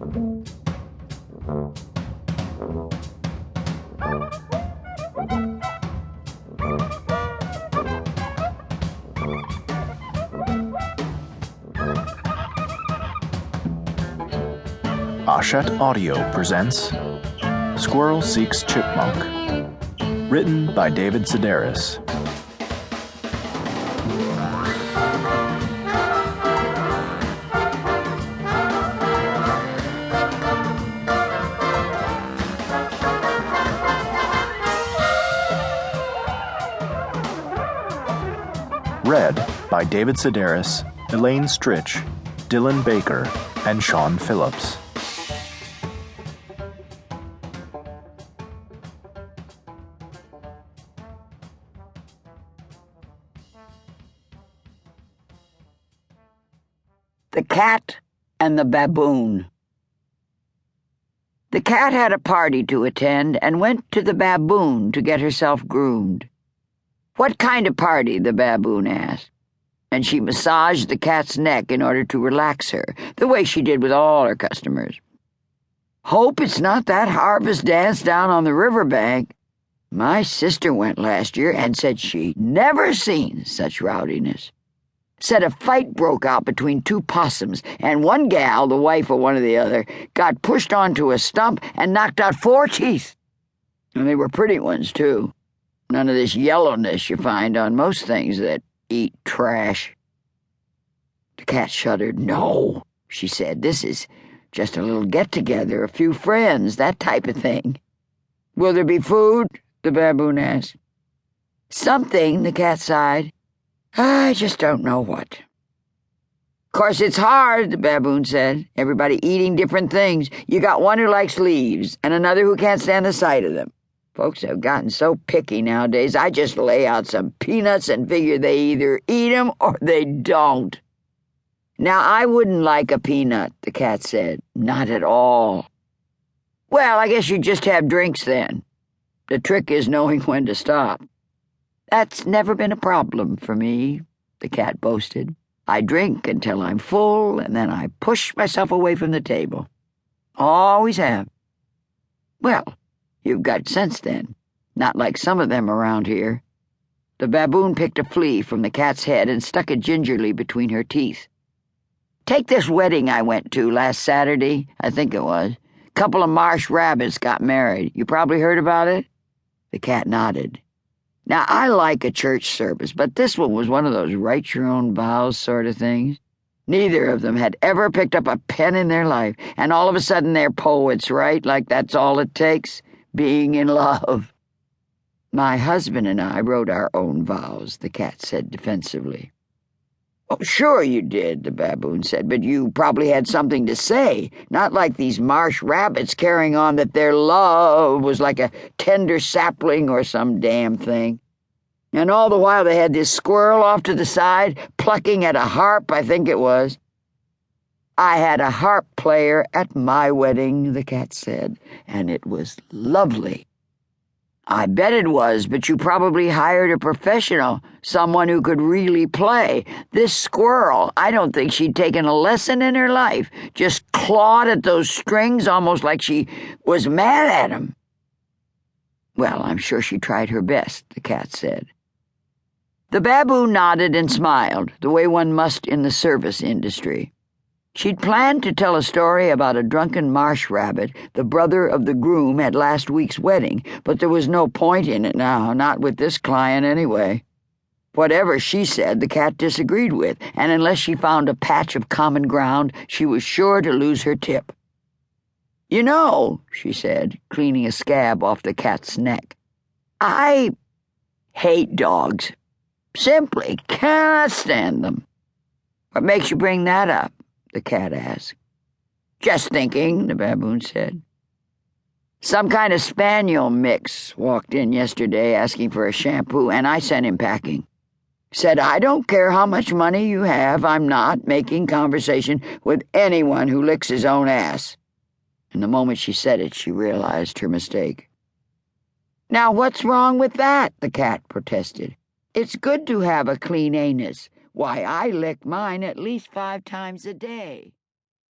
Hachette Audio presents Squirrel Seeks Chipmunk, written by David Sedaris. Read by David Sedaris, Elaine Stritch, Dylan Baker, and Sean Phillips. The Cat and the Baboon. The cat had a party to attend and went to the baboon to get herself groomed. "What kind of party?" the baboon asked, and she massaged the cat's neck in order to relax her, the way she did with all her customers. "Hope it's not that harvest dance down on the riverbank. My sister went last year and said she'd never seen such rowdiness. Said a fight broke out between two possums, and one gal, the wife of one of the other, got pushed onto a stump and knocked out 4 teeth. And they were pretty ones, too. None of this yellowness you find on most things that eat trash." The cat shuddered. "No," she said. "This is just a little get-together, a few friends, that type of thing." "Will there be food?" the baboon asked. "Something," the cat sighed. "I just don't know what." "Course it's hard," the baboon said. "Everybody eating different things. You got one who likes leaves, and another who can't stand the sight of them. Folks have gotten so picky nowadays, I just lay out some peanuts and figure they either eat 'em or they don't." "Now, I wouldn't like a peanut," the cat said. "Not at all." "Well, I guess you just have drinks then. The trick is knowing when to stop." "That's never been a problem for me," the cat boasted. "I drink until I'm full, and then I push myself away from the table. Always have." "Well, you've got sense then. Not like some of them around here." The baboon picked a flea from the cat's head and stuck it gingerly between her teeth. "Take this wedding I went to last Saturday, I think it was. Couple of marsh rabbits got married. You probably heard about it?" The cat nodded. "Now, I like a church service, but this one was one of those write-your-own-vows sort of things. Neither of them had ever picked up a pen in their life, and all of a sudden they're poets, right? Like that's all it takes, being in love." "My husband and I wrote our own vows," the cat said defensively. "Oh, sure you did," the baboon said, "but you probably had something to say, not like these marsh rabbits carrying on that their love was like a tender sapling or some damn thing. And all the while they had this squirrel off to the side, plucking at a harp, I think it was." "I had a harp player at my wedding," the cat said, "and it was lovely." "I bet it was, but you probably hired a professional, someone who could really play. This squirrel, I don't think she'd taken a lesson in her life, just clawed at those strings almost like she was mad at 'em." "Well, I'm sure she tried her best," the cat said. The baboon nodded and smiled, the way one must in the service industry. She'd planned to tell a story about a drunken marsh rabbit, the brother of the groom at last week's wedding, but there was no point in it now, not with this client anyway. Whatever she said, the cat disagreed with, and unless she found a patch of common ground, she was sure to lose her tip. "You know," she said, cleaning a scab off the cat's neck, "I hate dogs. Simply cannot stand them." "What makes you bring that up?" the cat asked. "Just thinking," the baboon said. "Some kind of spaniel mix walked in yesterday asking for a shampoo, and I sent him packing. Said, I don't care how much money you have, I'm not making conversation with anyone who licks his own ass." And the moment she said it, she realized her mistake. "Now what's wrong with that?" the cat protested. "It's good to have a clean anus. Why, I lick mine at least 5 times a day."